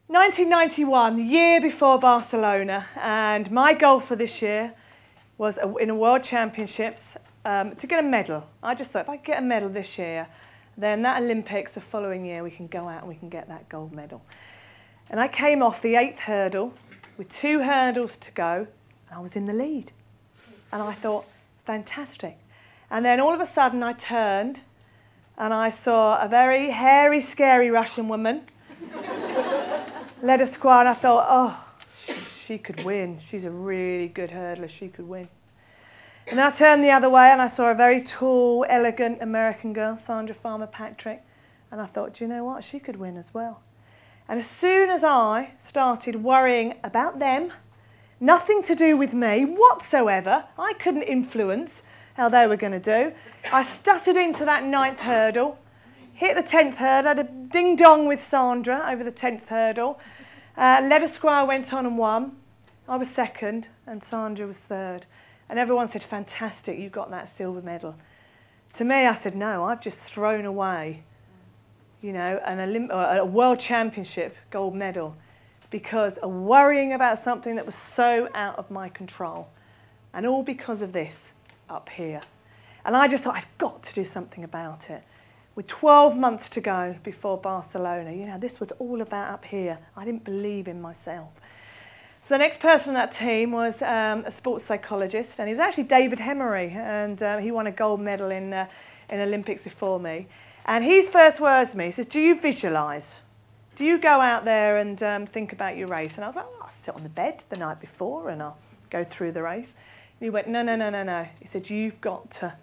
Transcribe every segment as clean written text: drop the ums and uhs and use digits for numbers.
1991, the year before Barcelona, and my goal for this year was in a World Championships to get a medal. I just thought if I get a medal this year, then that Olympics the following year we can go out and we can get that gold medal. And I came off the 8th hurdle with 2 hurdles to go, and I was in the lead. And I thought, fantastic. And then all of a sudden I turned and I saw a very hairy, scary Russian woman led a squad, and I thought, oh, she could win. She's a really good hurdler. She could win. And then I turned the other way and I saw a very tall, elegant American girl, Sandra Farmer-Patrick, and I thought, do you know what? She could win as well. And as soon as I started worrying about them, nothing to do with me whatsoever, I couldn't influence how they were going to do, I stuttered into that 9th hurdle, hit the 10th hurdle, had a ding-dong with Sandra over the 10th hurdle. Led a squire went on and won. I was 2nd and Sandra was 3rd. And everyone said, fantastic, you got that silver medal. To me, I said, no, I've just thrown away, you know, a World Championship gold medal because of worrying about something that was so out of my control. And all because of this up here. And I just thought, I've got to do something about it. With 12 months to go before Barcelona, you know, this was all about up here. I didn't believe in myself. So the next person on that team was a sports psychologist, and he was actually David Hemery, and he won a gold medal in Olympics before me. And his first words to me, he says, do you visualise? Do you go out there and think about your race? And I was like, oh, I'll sit on the bed the night before and I'll go through the race. And he went, no, no, no, no, no. He said, you've got to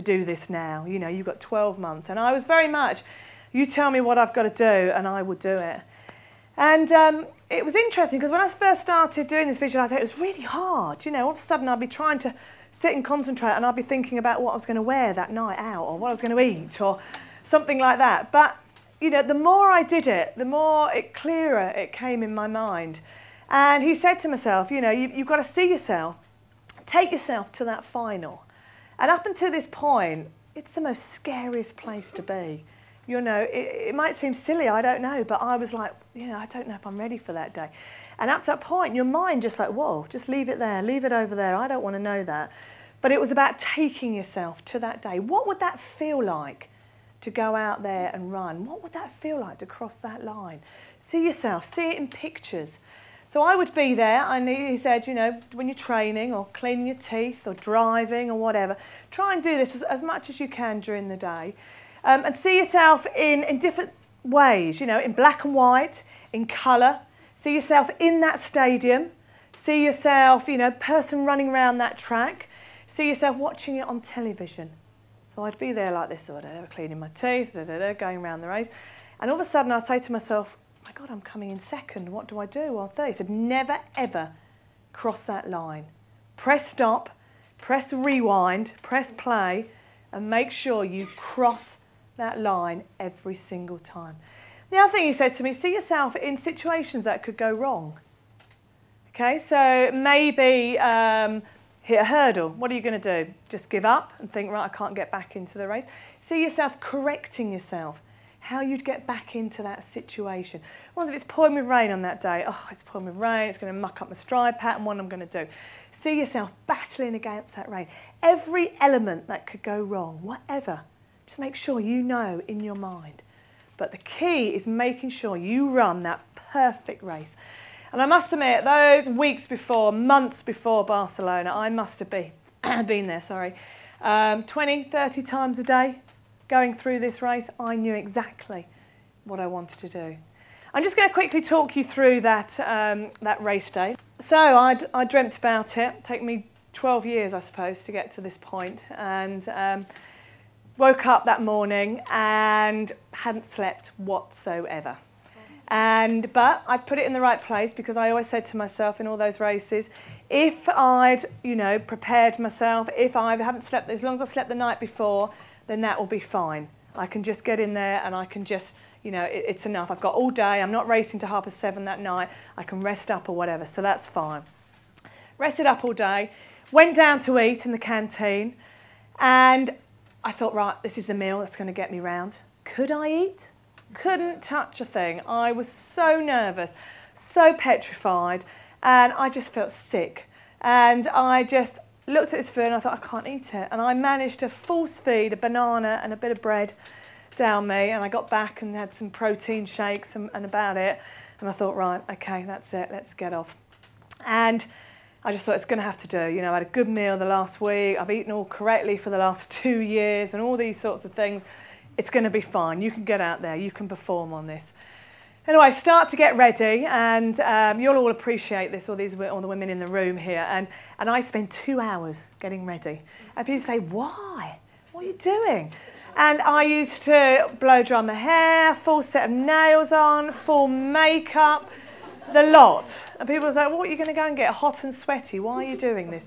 do this now. You know, you've got 12 months. And I was very much, you tell me what I've got to do and I will do it. And it was interesting because when I first started doing this visualisation, it was really hard. You know, all of a sudden I'd be trying to sit and concentrate and I'd be thinking about what I was going to wear that night out or what I was going to eat or something like that. But, you know, the more I did it, the more clearer it came in my mind. And he said to myself, you know, you've got to see yourself, take yourself to that final. And up until this point, it's the most scariest place to be. You know, it might seem silly, I don't know, but I was like, you know, I don't know if I'm ready for that day. And up to that point, your mind just like, whoa, just leave it there, leave it over there, I don't want to know that. But it was about taking yourself to that day. What would that feel like to go out there and run? What would that feel like to cross that line? See yourself, see it in pictures. So I would be there, and he said, you know, when you're training or cleaning your teeth or driving or whatever, try and do this as much as you can during the day. And see yourself in different ways, you know, in black and white, in colour. See yourself in that stadium. See yourself, you know, person running around that track. See yourself watching it on television. So I'd be there like this, cleaning my teeth, going around the race. And all of a sudden I'd say to myself, my God, I'm coming in 2nd. What do I do on 3rd? He said, never, ever cross that line. Press stop, press rewind, press play, and make sure you cross that line every single time. The other thing he said to me, see yourself in situations that could go wrong. Okay, so maybe hit a hurdle. What are you going to do? Just give up and think, right, I can't get back into the race? See yourself correcting yourself. How you'd get back into that situation. What if it's pouring with rain on that day? Oh, it's pouring with rain, it's going to muck up my stride pattern, what I'm going to do. See yourself battling against that rain. Every element that could go wrong, whatever, just make sure you know in your mind. But the key is making sure you run that perfect race. And I must admit, those weeks before, months before Barcelona, I must have been there, 20, 30 times a day. Going through this race, I knew exactly what I wanted to do. I'm just going to quickly talk you through that race day. So I dreamt about it. It took me 12 years, I suppose, to get to this point. And woke up that morning and hadn't slept whatsoever. But I put it in the right place because I always said to myself in all those races, if I'd, you know, prepared myself, if I haven't slept, as long as I slept the night before, then that will be fine. I can just get in there and I can just, you know, it's enough. I've got all day. I'm not racing to 7:30 that night. I can rest up or whatever, so that's fine. Rested up all day, went down to eat in the canteen, and I thought, right, this is the meal that's going to get me round. Could I eat? Couldn't touch a thing. I was so nervous, so petrified, and I just felt sick. And I just looked at this food and I thought, I can't eat it. And I managed to force feed a banana and a bit of bread down me, and I got back and had some protein shakes and about it. And I thought, right, okay, that's it, let's get off. And I just thought it's going to have to do. You know, I had a good meal the last week, I've eaten all correctly for the last 2 years and all these sorts of things. It's going to be fine. You can get out there, you can perform on this. Anyway, start to get ready, and you'll all appreciate this, all the women in the room here. And I spent 2 hours getting ready. And people say, why? What are you doing? And I used to blow dry my hair, full set of nails on, full makeup, the lot. And people were like, what, are you going to go and get hot and sweaty? Why are you doing this?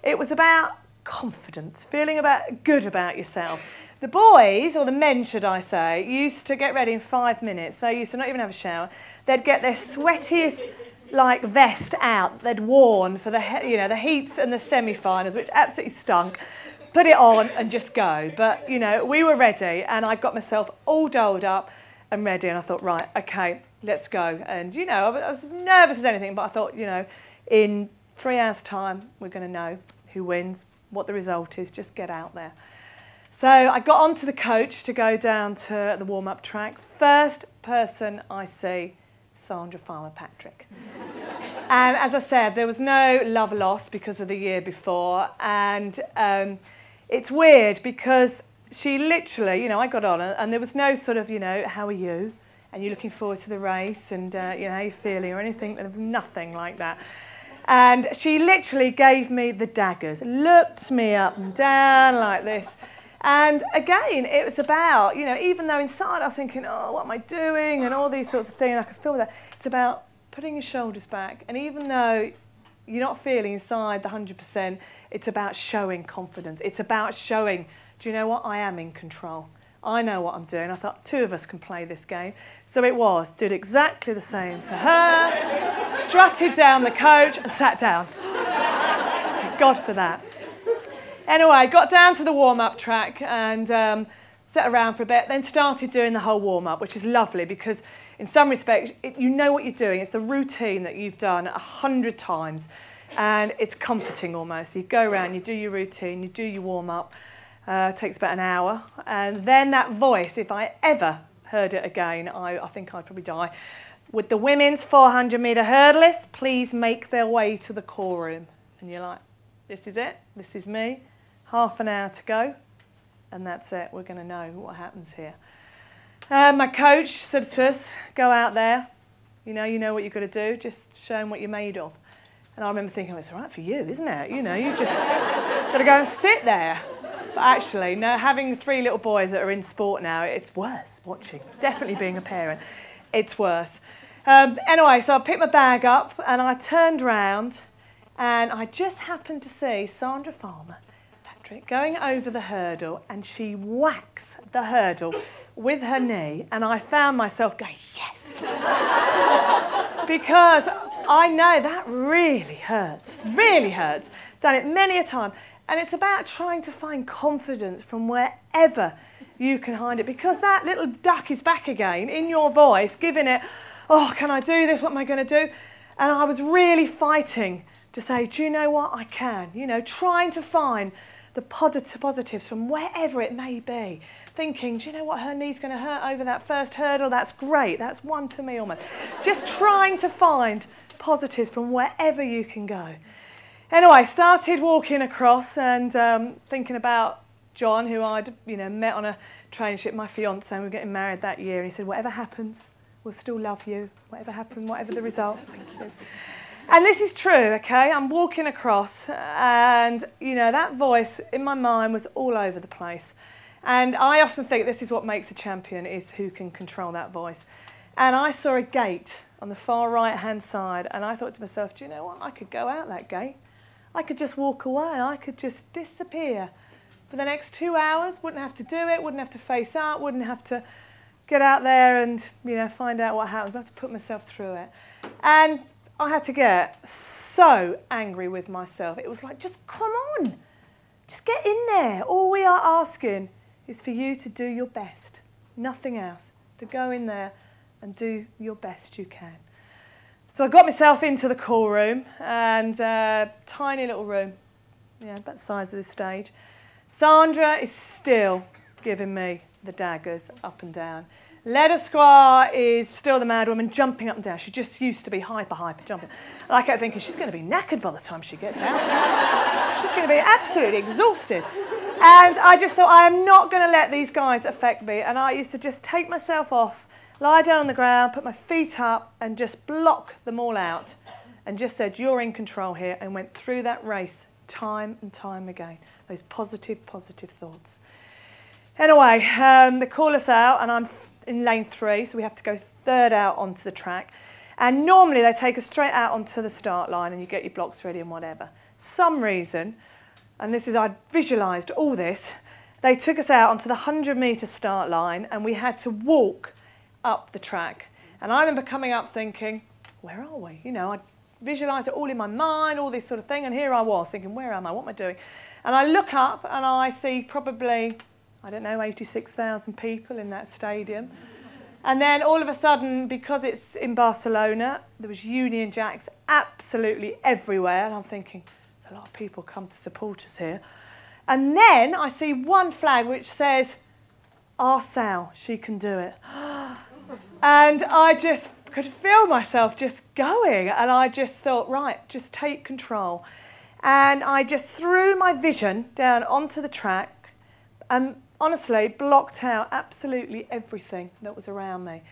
It was about confidence, feeling good about yourself. The boys, or the men should I say, used to get ready in 5 minutes. They used to not even have a shower. They'd get their sweatiest vest out they'd worn for the heats and the semi-finals, which absolutely stunk. Put it on and just go. But, we were ready, and I got myself all dolled up and ready, and I thought, right, okay, let's go. And, I was nervous as anything, but I thought, in 3 hours' time, we're going to know who wins, what the result is, just get out there. So I got onto the coach to go down to the warm-up track. First person I see, Sandra Farmer-Patrick. And as I said, there was no love lost because of the year before, and it's weird because she literally, I got on and there was no sort of, how are you? And you're looking forward to the race and, how are you feeling or anything. There was nothing like that. And she literally gave me the daggers, looked me up and down like this. And again, it was about, even though inside I was thinking, oh, what am I doing? And all these sorts of things, I could feel that. It's about putting your shoulders back. And even though you're not feeling inside the 100%, it's about showing confidence. It's about showing, do you know what? I am in control. I know what I'm doing. I thought 2 of us can play this game. So it was. Did exactly the same to her, strutted down the coach and sat down. Thank God for that. Anyway, got down to the warm-up track and sat around for a bit, then started doing the whole warm-up, which is lovely because in some respects, you know what you're doing. It's the routine that you've done 100 times. And it's comforting almost. You go around, you do your routine, you do your warm-up. It takes about an hour. And then that voice, if I ever heard it again, I think I'd probably die. With the women's 400-metre hurdlists, please make their way to the core room. And you're like, this is it, this is me. Half an hour to go. And that's it, we're going to know what happens here. My coach said to us, go out there. You know what you've got to do, just show them what you're made of. And I remember thinking, well, it's all right for you, isn't it? You just got to go and sit there. But actually, no, having 3 little boys that are in sport now, it's worse watching. Definitely being a parent, it's worse. Anyway, so I picked my bag up and I turned round and I just happened to see Sandra Farmer-Patrick going over the hurdle, and she whacks the hurdle with her knee, and I found myself going, yes! Because I know that really hurts, done it many a time. And it's about trying to find confidence from wherever you can find it, because that little duck is back again in your voice, giving it, oh, can I do this? What am I going to do? And I was really fighting to say, do you know what? I can. Trying to find the positives from wherever it may be. Thinking, do you know what? Her knee's going to hurt over that first hurdle. That's great. That's 1 to me almost. Just trying to find positives from wherever you can go. Anyway, started walking across and thinking about John, who I'd met on a traineeship, my fiance, and we were getting married that year. And he said, whatever happens, we'll still love you. Whatever happens, whatever the result, thank you. And this is true, okay? I'm walking across and, that voice in my mind was all over the place. And I often think this is what makes a champion, is who can control that voice. And I saw a gate on the far right-hand side, and I thought to myself, do you know what? I could go out that gate. I could just walk away. I could just disappear for the next 2 hours. Wouldn't have to do it. Wouldn't have to face up. Wouldn't have to get out there and find out what happens. I have to put myself through it. And I had to get so angry with myself. It was like, just come on. Just get in there. All we are asking is for you to do your best. Nothing else. to go in there and do your best you can. So I got myself into the call room, and tiny little room, about the size of this stage. Sandra is still giving me the daggers up and down. Leda Squire is still the mad woman, jumping up and down. She just used to be hyper jumping. And I kept thinking, she's going to be knackered by the time she gets out. She's going to be absolutely exhausted. And I just thought, I am not going to let these guys affect me. And I used to just take myself off, lie down on the ground, put my feet up, and just block them all out. And just said, you're in control here, and went through that race time and time again. Those positive thoughts. Anyway, they call us out, and I'm in lane 3, so we have to go third out onto the track. And normally they take us straight out onto the start line, and you get your blocks ready and whatever. Some reason, and this is, I visualised all this, they took us out onto the 100-metre start line, and we had to walk up the track. And I remember coming up thinking, where are we? You know, I visualised it all in my mind, all this sort of thing, and here I was thinking, where am I? What am I doing? And I look up and I see probably, I don't know, 86,000 people in that stadium. And then all of a sudden, because it's in Barcelona, there was Union Jacks absolutely everywhere. And I'm thinking, there's a lot of people come to support us here. And then I see one flag which says, our Sal, she can do it. And I just could feel myself just going. And I just thought, right, just take control. And I just threw my vision down onto the track and honestly blocked out absolutely everything that was around me.